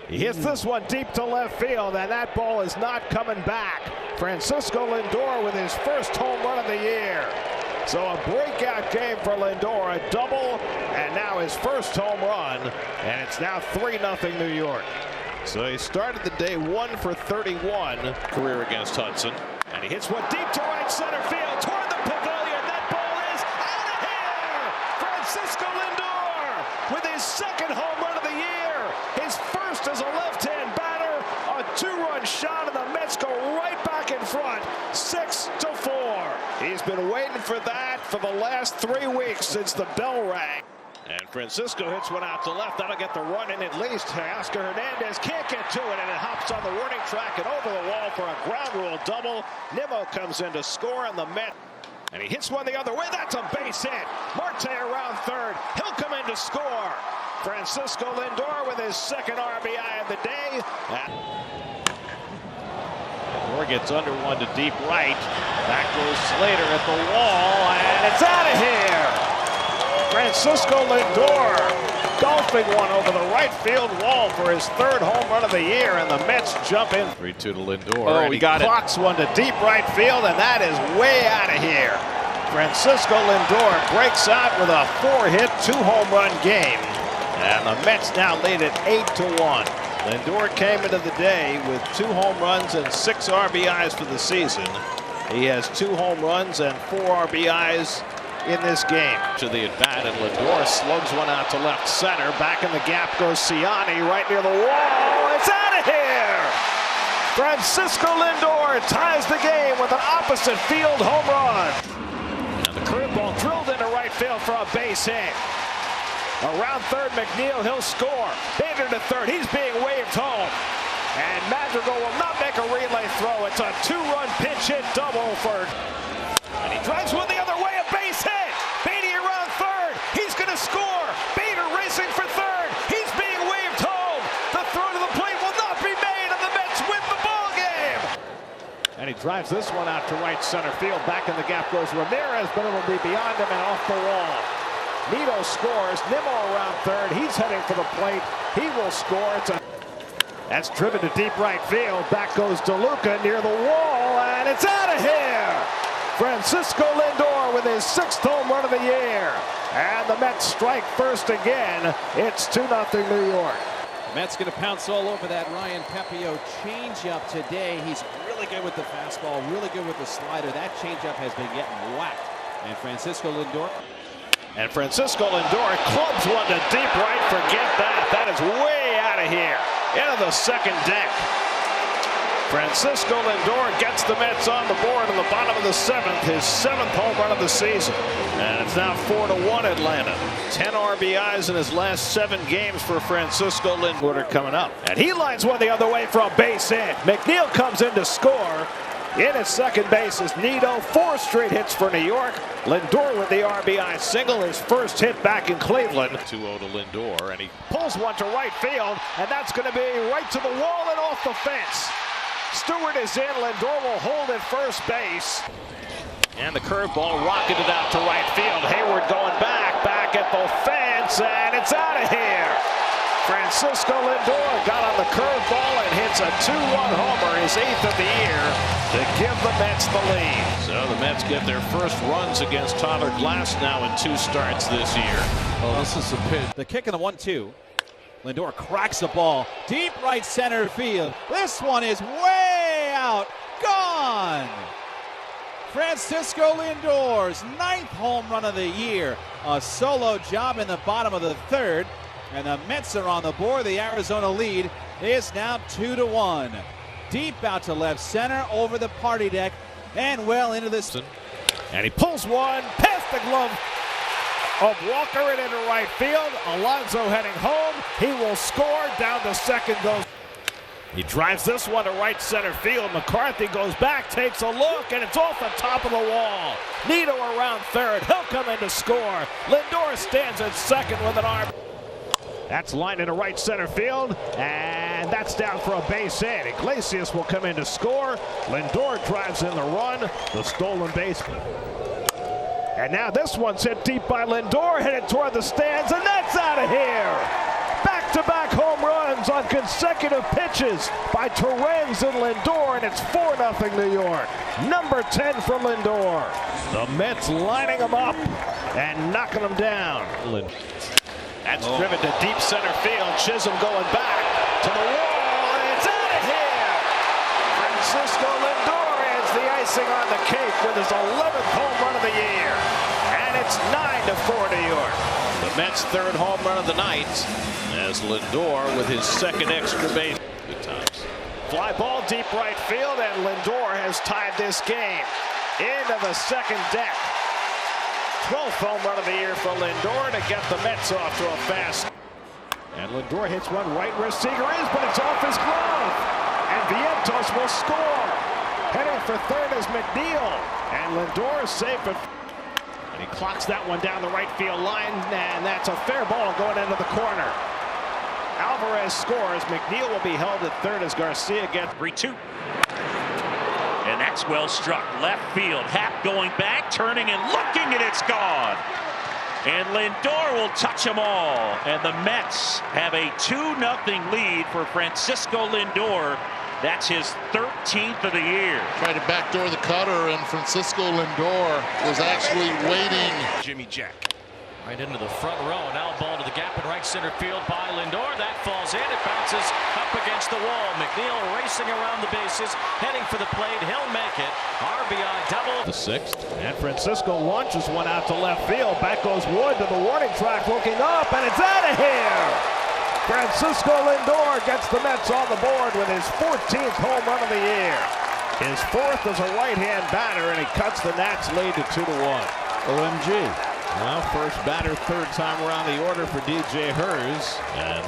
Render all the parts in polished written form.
He hits this one deep to left field, and that ball is not coming back. Francisco Lindor with his first home run of the year. So a breakout game for Lindor, a double, and now his first home run, and it's now 3-0 New York. So he started the day 1 for 31 career against Hudson, and he hits one deep to right center field toward the pavilion. That ball is out of here. Francisco Lindor with his second home run of the year, his first as a left-hand batter. A 2-run shot, and the Mets go right back in front, 6-4. He's been waiting for that for the last 3 weeks since the bell rang. And Francisco hits one out to left. That'll get the run in at least. Oscar Hernandez can't get to it, and it hops on the warning track and over the wall for a ground rule double. Nimmo comes in to score on the Mets. And he hits one the other way. That's a base hit. Marte around third. He'll come in to score. Francisco Lindor with his second RBI of the day. Lindor gets under one to deep right. Back goes Slater at the wall, and it's out of here. Francisco Lindor golfing one over the right field wall for his third home run of the year, and the Mets jump in. 3-2 to Lindor. And he clocks one to deep right field, and that is way out of here. Francisco Lindor breaks out with a 4-hit, 2-home-run game, and the Mets now lead at 8-1. Lindor came into the day with 2 home runs and 6 RBIs for the season. He has 2 home runs and 4 RBIs in this game. To the at-bat, and Lindor slugs one out to left center. Back in the gap goes Ciani right near the wall. It's out of here! Francisco Lindor ties the game with an opposite field home run. And the curveball drilled into right field for a base hit. Around third, McNeil, he'll score. Bader to third, he's being waved home. And Madrigal will not make a relay throw. It's a 2-run pinch hit double for... And he drives one the other way, a base hit. Beatty around third, he's going to score. Bader racing for third, he's being waved home. The throw to the plate will not be made, and the Mets win the ball game. And he drives this one out to right center field. Back in the gap goes Ramirez, but it'll be beyond him and off the wall. Nito scores. Nimmo around third. He's heading for the plate. He will score. That's driven to deep right field. Back goes DeLuca near the wall, and it's out of here. Francisco Lindor with his 6th home run of the year. And the Mets strike first again. It's 2-0 New York. Mets going to pounce all over that Ryan Pepio changeup today. He's really good with the fastball, really good with the slider. That changeup has been getting whacked. And Francisco Lindor clubs one to deep right. Forget that. That is way out of here. Into the second deck. Francisco Lindor gets the Mets on the board in the bottom of the 7th, his 7th home run of the season. And it's now 4-1 Atlanta. 10 RBIs in his last 7 games for Francisco Lindor coming up. And he lines one the other way for a base hit. McNeil comes in to score. In at second base is Nito. 4 straight hits for New York. Lindor with the RBI single, his first hit back in Cleveland. 2-0 to Lindor, and he pulls one to right field, and that's going to be right to the wall and off the fence. Stewart is in. Lindor will hold at first base. And the curveball rocketed out to right field. Hayward going back at the fence, and it's out of here. Francisco Lindor got on the curveball and hits a 2-run homer, his 8th of the year, to give the Mets the lead. So the Mets get their first runs against Tyler Glass now in 2 starts this year. Oh, this is a pitch. The kick in the 1-2. Lindor cracks the ball deep right center field. This one is way out. Gone. Francisco Lindor's 9th home run of the year. A solo job in the bottom of the 3rd. And the Mets are on the board. The Arizona lead is now 2-1. Deep out to left center over the party deck and well into this. And he pulls one past the glove of Walker and into right field. Alonso heading home. He will score. Down to second goes. He drives this one to right center field. McCarthy goes back, takes a look, and it's off the top of the wall. Nito around third. He'll come in to score. Lindor stands at second with an arm. That's lined into right center field, and that's down for a base hit. Iglesias will come in to score. Lindor drives in the run, the stolen base. And now this one's hit deep by Lindor, headed toward the stands, and that's out of here. Back-to-back home runs scores on consecutive pitches by Torrens and Lindor, and it's 4-0 New York. Number 10 for Lindor. The Mets lining him up and knocking him down. That's driven to deep center field. Chisholm going back to the wall, and it's out of here. Francisco Lindor adds the icing on the cake with his 11th home run of the year. And it's 9-4 New York. The Mets' third home run of the night as Lindor with his second extra base. Good times. Fly ball deep right field, and Lindor has tied this game into the second deck. 12th home run of the year for Lindor to get the Mets off to a fast. And Lindor hits one right where Seager is, but it's off his glove. And Vientos will score. Heading for third is McNeil. And Lindor is safe. And he clocks that one down the right field line, and that's a fair ball going into the corner. Alvarez scores. McNeil will be held at third as Garcia gets 3-2. And that's well struck. Left field. Happ going back, turning and looking, and it's gone. And Lindor will touch them all. And the Mets have a 2-0 lead for Francisco Lindor. That's his 13th of the year. Tried to backdoor the cutter, and Francisco Lindor was actually waiting. Jimmy Jack. Right into the front row. Now ball to the gap in right center field by Lindor. That falls in. It bounces up against the wall. McNeil racing around the bases, heading for the plate. He'll make it. RBI double. the sixth. And Francisco launches one out to left field. Back goes Wood to the warning track, looking up, and it's out of here. Francisco Lindor gets the Mets on the board with his 14th home run of the year. His fourth as a right-hand batter, and he cuts the Nats lead to 2-1. OMG. Well, first batter, third time around the order for DJ Hers. And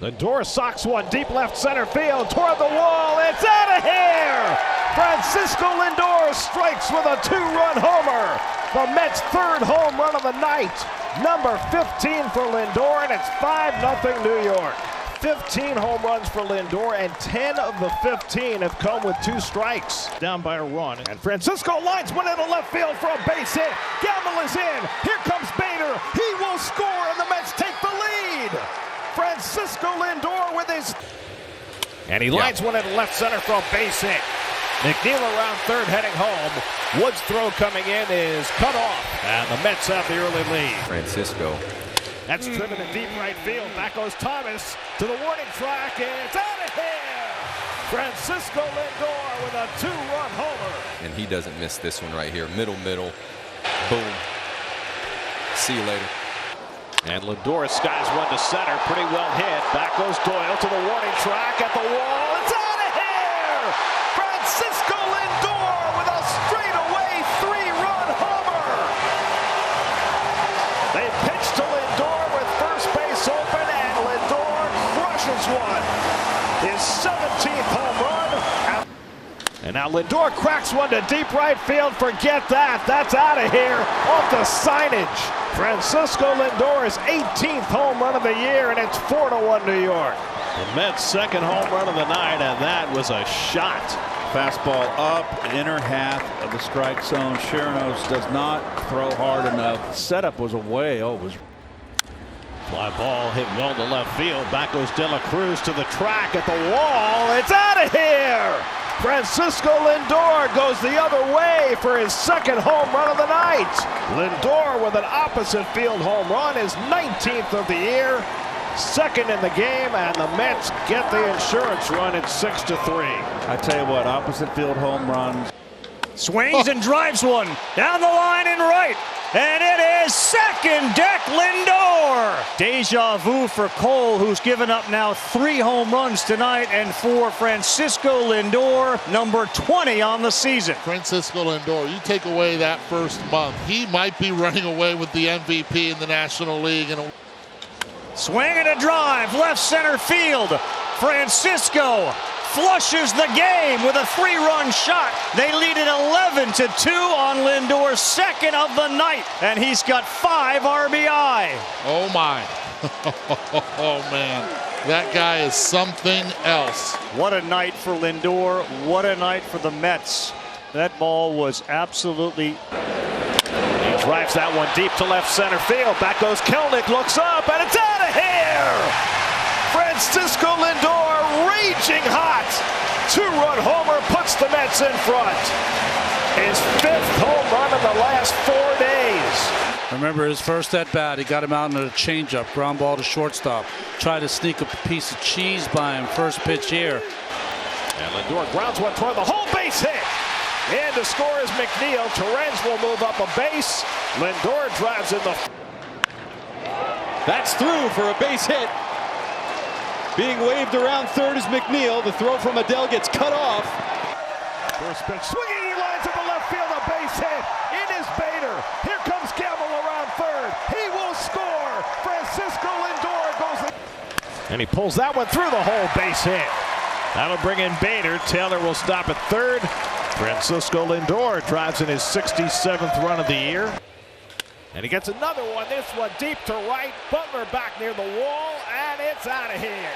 Lindor socks one deep left center field toward the wall. It's out of here! Francisco Lindor strikes with a two-run homer. The Mets' third home run of the night. Number 15 for Lindor, and it's 5-0 New York. 15 home runs for Lindor, and 10 of the 15 have come with two strikes. Down by a run, and Francisco lines one into left field for a base hit. Gamble is in. Here comes Bader. He will score, and the Mets take the lead. Francisco Lindor with his... And he lines one into left center for a base hit. McNeil around third, heading home. Wood's throw coming in is cut off, and the Mets have the early lead. Francisco. That's driven in deep right field. Back goes Thomas to the warning track, and it's out of here! Francisco Lindor with a two-run homer. And he doesn't miss this one right here. Middle. Boom. See you later. And Lindor skies one to center. Pretty well hit. Back goes Doyle to the warning track at the wall. It's out of here! Francisco Lindor with a straightaway three-run homer. They pitch to Lindor with first base open, and Lindor crushes one. His 17th home run. And now Lindor cracks one to deep right field. Forget that. That's out of here off the signage. Francisco Lindor's 18th home run of the year, and it's 4-1 New York. The Mets' second home run of the night, and that was a shot. Fastball up, inner half of the strike zone. Chirinos does not throw hard enough. Setup was away. Oh, it was. Fly ball hit well to left field. Back goes De La Cruz to the track at the wall. It's out of here! Francisco Lindor goes the other way for his second home run of the night. Lindor with an opposite field home run, his 19th of the year. Second in the game, and the Mets get the insurance run at 6-3. I tell you what, opposite field home runs. Swings and drives one down the line and right. And it is second deck Lindor. Deja vu for Cole, who's given up now 3 home runs tonight, and for Francisco Lindor, number 20 on the season. Francisco Lindor, you take away that first month, he might be running away with the MVP in the National League. Swing and a drive, left center field. Francisco flushes the game with a 3-run shot. They lead it 11-2 on Lindor's second of the night, and he's got 5 RBI. Oh my. Oh man, that guy is something else. What a night for Lindor. What a night for the Mets. That ball was absolutely... He drives that one deep to left center field. Back goes Kelnick, looks up, and it's out of here! Francisco Lindor raging hot. Two-run homer puts the Mets in front. His 5th home run in the last 4 days. Remember his first at bat, he got him out in a changeup, ground ball to shortstop. Tried to sneak a piece of cheese by him first pitch here. And Lindor grounds one toward the whole base hit. And to score is McNeil. Torrens will move up a base. Lindor drives in the. That's through for a base hit. Being waved around third is McNeil. The throw from Adele gets cut off. First pitch swinging, he lines up the left field, a base hit. In is Bader. Here comes Gamble around third. He will score. Francisco Lindor goes. And he pulls that one through the whole base hit. That'll bring in Bader. Taylor will stop at third. Francisco Lindor drives in his 67th run of the year. And he gets another one. This one deep to right. Butler back near the wall, and it's out of here.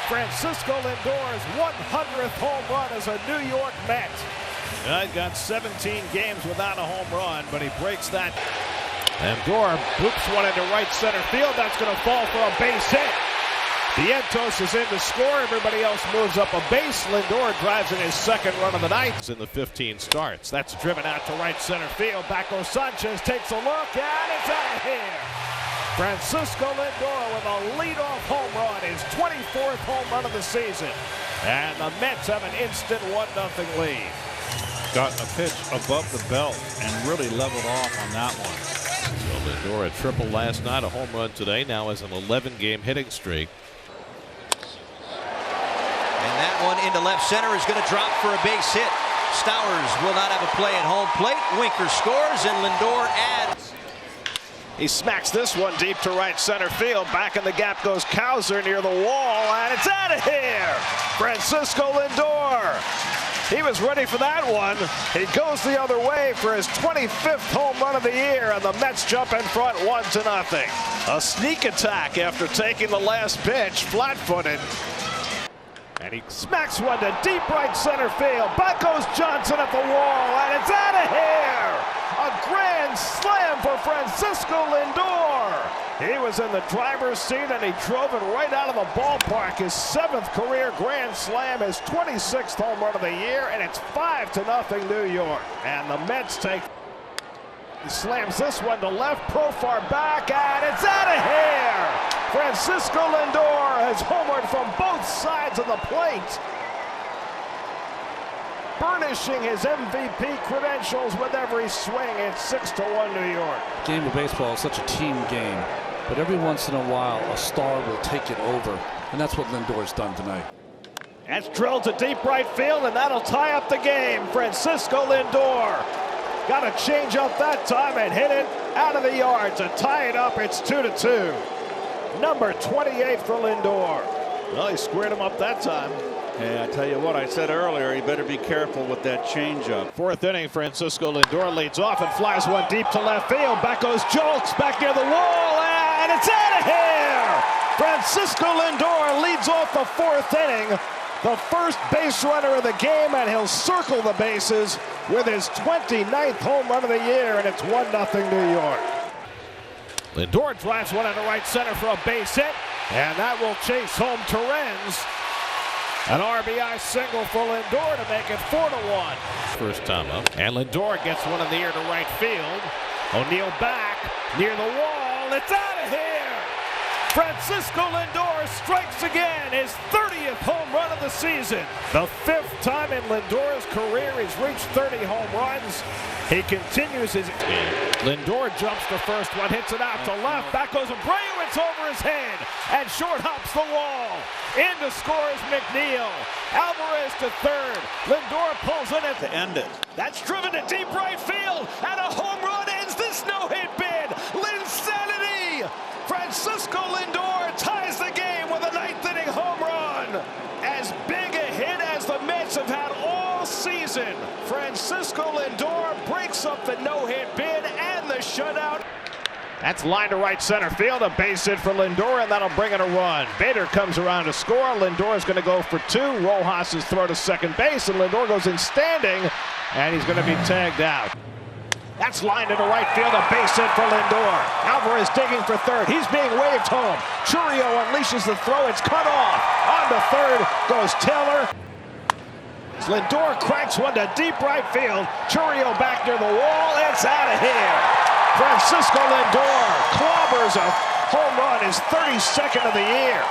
Francisco Lindor's 100th home run as a New York Met. He's got 17 games without a home run, but he breaks that. Lindor boops one into right center field. That's going to fall for a base hit. Vientos is in to score. Everybody else moves up a base. Lindor drives in his 2nd run of the night. In the 15 starts. That's driven out to right center field. Back goes Sanchez, takes a look, and it's out of here. Francisco Lindor with a leadoff home run, his 24th home run of the season. And the Mets have an instant 1-0 lead. Got a pitch above the belt and really leveled off on that one. So Lindor a triple last night, a home run today, now has an 11-game hitting streak. And that one into left center is going to drop for a base hit. Stowers will not have a play at home plate. Winker scores, and Lindor adds. He smacks this one deep to right center field. Back in the gap goes Cowser near the wall, and it's out of here. Francisco Lindor. He was ready for that one. He goes the other way for his 25th home run of the year, and the Mets jump in front 1-0. A sneak attack after taking the last pitch, flat-footed. And he smacks one to deep right center field. Back goes Johnson at the wall, and it's out of here. A grand slam for Francisco Lindor. He was in the driver's seat, and he drove it right out of the ballpark. His 7th career grand slam, his 26th home run of the year, and it's 5-0 New York. And the Mets take. He slams this one to left, Profar back, and it's out of here. Francisco Lindor has homered from both sides of the plate, burnishing his MVP credentials with every swing. It's 6-1 New York. Game of baseball is such a team game, but every once in a while a star will take it over, and that's what Lindor's done tonight. That's drilled to deep right field, and that'll tie up the game. Francisco Lindor got a change up that time and hit it out of the yard to tie it up. It's 2-2. Number 28 for Lindor. Well, he squared him up that time. Hey, I tell you what, I said earlier, he better be careful with that changeup. 4th inning, Francisco Lindor leads off and flies one deep to left field. Back goes Jolks back near the wall, and it's out of here! Francisco Lindor leads off the 4th inning. The first base runner of the game, and he'll circle the bases with his 29th home run of the year, and it's 1-0 New York. Lindor drives one into right center for a base hit, and that will chase home Torrens. An RBI single for Lindor to make it 4-1. First time up, and Lindor gets one in the air to right field. O'Neill back near the wall. It's out of here. Francisco Lindor strikes again, his 30th home run of the season. The 5th time in Lindor's career he's reached 30 home runs. He continues his. Lindor jumps to first one, hits it out to left. Back goes Abreu, it's over his head, and short hops the wall. In to score is McNeil. Alvarez to third. Lindor pulls in it To end it. That's driven to deep right field, and a home run ends this no-hit bid. Linsanity. Francisco Lindor ties the game with a 9th inning home run. As big a hit as the Mets have had all season. Francisco Lindor breaks up the no-hit bid and the shutout. That's line to right center field, a base hit for Lindor, and that'll bring in a run. Bader comes around to score. Lindor is going to go for 2. Rojas' throw to second base, and Lindor goes in standing, and he's going to be tagged out. That's lined into right field. A base hit for Lindor. Alvarez digging for third. He's being waved home. Churio unleashes the throw. It's cut off. On to third goes Taylor. Lindor cracks one to deep right field. Churio back near the wall. It's out of here. Francisco Lindor clobbers a home run, his 32nd of the year,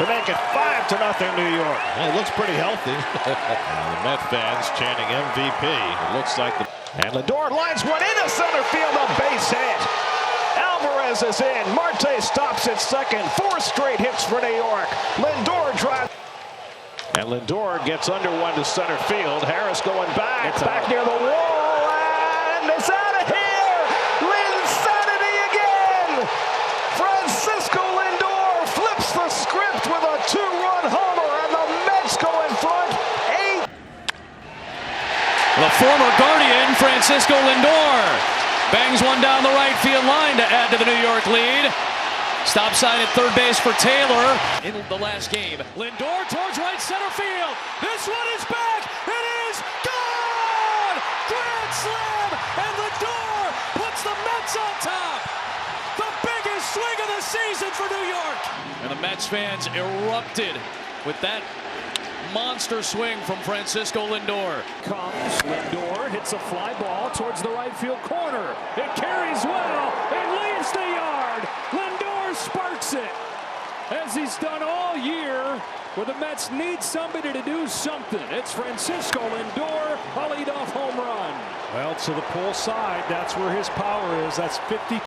to make it 5-0 New York. Well, it looks pretty healthy. The Met fans chanting MVP. It looks like the... And Lindor lines one into center field, a base hit. Alvarez is in. Marte stops at second. 4 straight hits for New York. Lindor drives. And Lindor gets under one to center field. Harris going back. It's back near the wall. And it's out of here. Linsanity again. Francisco Lindor flips the script with a 2-run homer. And the Mets go in front. 8. The former Guardian, Francisco Lindor, bangs one down the right field line to add to the New York lead. Stop sign at third base for Taylor. In the last game, Lindor towards right center field. This one is back. It is gone! Grand slam! And Lindor puts the Mets on top. The biggest swing of the season for New York. And the Mets fans erupted with that monster swing from Francisco Lindor. Comes Lindor, hits a fly ball towards the right field corner. It carries well and leaves the yard. Lindor sparks it, as he's done all year, where the Mets need somebody to do something. It's Francisco Lindor, a leadoff home run. Well, to the pull side, that's where his power is. That's 50.